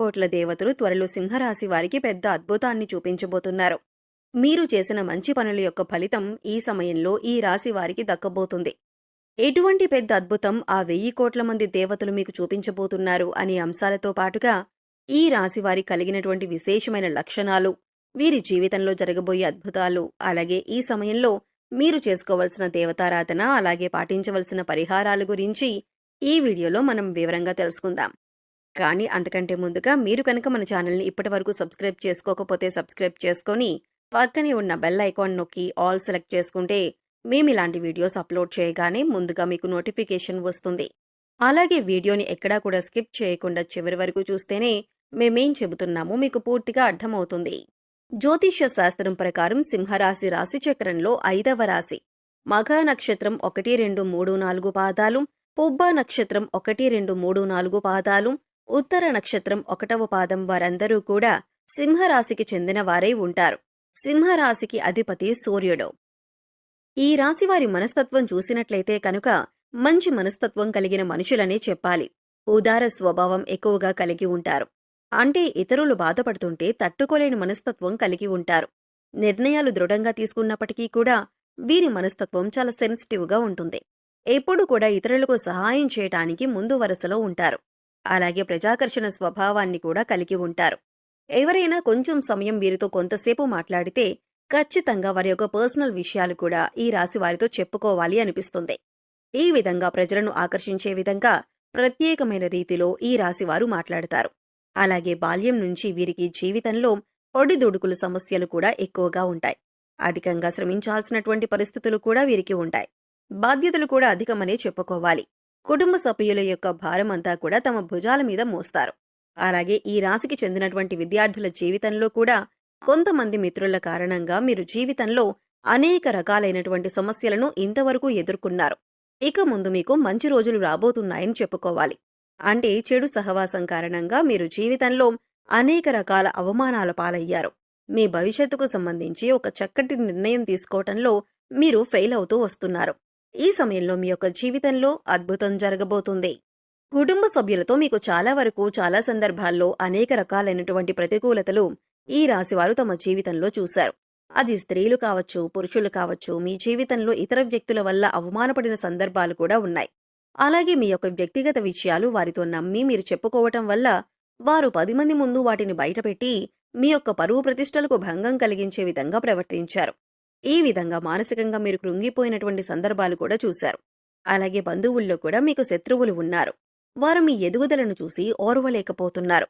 కోట్ల దేవతలు త్వరలో సింహరాశి వారికి పెద్ద అద్భుతాన్ని చూపించబోతున్నారు. మీరు చేసిన మంచి పనుల యొక్క ఫలితం ఈ సమయంలో ఈ రాశి వారికి దక్కబోతుంది. ఎటువంటి పెద్ద అద్భుతం ఆ 1000 కోట్ల మంది దేవతలు మీకు చూపించబోతున్నారు అనే అంశాలతో పాటుగా ఈ రాశి వారి కలిగినటువంటి విశేషమైన లక్షణాలు, వీరి జీవితంలో జరగబోయే అద్భుతాలు, అలాగే ఈ సమయంలో మీరు చేసుకోవలసిన దేవతారాధన, అలాగే పాటించవలసిన పరిహారాల గురించి ఈ వీడియోలో మనం వివరంగా తెలుసుకుందాం. కానీ అంతకంటే ముందుగా మీరు కనుక మన ఛానల్ని ఇప్పటివరకు సబ్స్క్రైబ్ చేసుకోకపోతే సబ్స్క్రైబ్ చేసుకొని పక్కనే ఉన్న బెల్ ఐకాన్ నొక్కి ఆల్ సెలెక్ట్ చేసుకుంటే మేము ఇలాంటి వీడియోస్ అప్లోడ్ చేయగానే ముందుగా మీకు నోటిఫికేషన్ వస్తుంది. అలాగే వీడియోని ఎక్కడా కూడా స్కిప్ చేయకుండా చివరి వరకు చూస్తేనే మేమేం చెబుతున్నామో మీకు పూర్తిగా అర్థమవుతుంది. జ్యోతిష్య శాస్త్రం ప్రకారం సింహరాశి రాశి చక్రంలో 5వ రాశి. మఘ నక్షత్రం 1, 2, 3, 4 పాదాలు, పుబ్బ నక్షత్రం 1, 2, 3, 4 పాదాలు, ఉత్తర నక్షత్రం 1వ పాదం వారందరూ కూడా సింహరాశికి చెందిన వారై ఉంటారు. సింహరాశికి అధిపతి సూర్యుడు. ఈ రాశివారి మనస్తత్వం చూసినట్లయితే కనుక మంచి మనస్తత్వం కలిగిన మనుషులనే చెప్పాలి. ఉదార స్వభావం ఎక్కువగా కలిగి ఉంటారు. అంటే ఇతరులు బాధపడుతుంటే తట్టుకోలేని మనస్తత్వం కలిగి ఉంటారు. నిర్ణయాలు దృఢంగా తీసుకున్నప్పటికీ కూడా వీరి మనస్తత్వం చాలా సెన్సిటివ్గా ఉంటుంది. ఎప్పుడు కూడా ఇతరులకు సహాయం చేయటానికి ముందు వరుసలో ఉంటారు. అలాగే ప్రజాకర్షణ స్వభావాన్ని కూడా కలిగి ఉంటారు. ఎవరైనా కొంచెం సమయం వీరితో కొంతసేపు మాట్లాడితే ఖచ్చితంగా వారి యొక్క పర్సనల్ విషయాలు కూడా ఈ రాశి వారితో చెప్పుకోవాలి అనిపిస్తుంది. ఈ విధంగా ప్రజలను ఆకర్షించే విధంగా ప్రత్యేకమైన రీతిలో ఈ రాశివారు మాట్లాడతారు. అలాగే బాల్యం నుంచి వీరికి జీవితంలో ఒడిదుడుకుల సమస్యలు కూడా ఎక్కువగా ఉంటాయి. అధికంగా శ్రమించాల్సినటువంటి పరిస్థితులు కూడా వీరికి ఉంటాయి. బాధ్యతలు కూడా అధికమనే చెప్పుకోవాలి. కుటుంబ సభ్యుల యొక్క భారం అంతా కూడా తమ భుజాల మీద మోస్తారు. అలాగే ఈ రాశికి చెందినటువంటి విద్యార్థుల జీవితంలో కూడా కొంతమంది మిత్రుల కారణంగా మీరు జీవితంలో అనేక రకాలైనటువంటి సమస్యలను ఇంతవరకు ఎదుర్కొన్నారు. ఇక ముందు మీకు మంచి రోజులు రాబోతున్నాయని చెప్పుకోవాలి. అంటే చెడు సహవాసం కారణంగా మీరు జీవితంలో అనేక రకాల అవమానాల పాలయ్యారు. మీ భవిష్యత్తుకు సంబంధించి ఒక చక్కటి నిర్ణయం తీసుకోవటంలో మీరు ఫెయిల్ అవుతూ వస్తున్నారు. ఈ సమయంలో మీ యొక్క జీవితంలో అద్భుతం జరగబోతుంది. కుటుంబ సభ్యులతో మీకు చాలా సందర్భాల్లో అనేక రకాలైనటువంటి ప్రతికూలతలు ఈ రాశివారు తమ జీవితంలో చూశారు. అది స్త్రీలు కావచ్చు, పురుషులు కావచ్చు, మీ జీవితంలో ఇతర వ్యక్తుల వల్ల అవమానపడిన సందర్భాలు కూడా ఉన్నాయి. అలాగే మీ యొక్క వ్యక్తిగత విషయాలు వారితో నమ్మి మీరు చెప్పుకోవటం వల్ల వారు 10 మంది ముందు వాటిని బయటపెట్టి మీ యొక్క పరువు ప్రతిష్టలకు భంగం కలిగించే విధంగా ప్రవర్తించారు. ఈ విధంగా మానసికంగా మీరు కృంగిపోయినటువంటి సందర్భాలు కూడా చూశారు. అలాగే బంధువుల్లో కూడా మీకు శత్రువులు ఉన్నారు. వారు మీ ఎదుగుదలను చూసి ఓర్వలేకపోతున్నారు.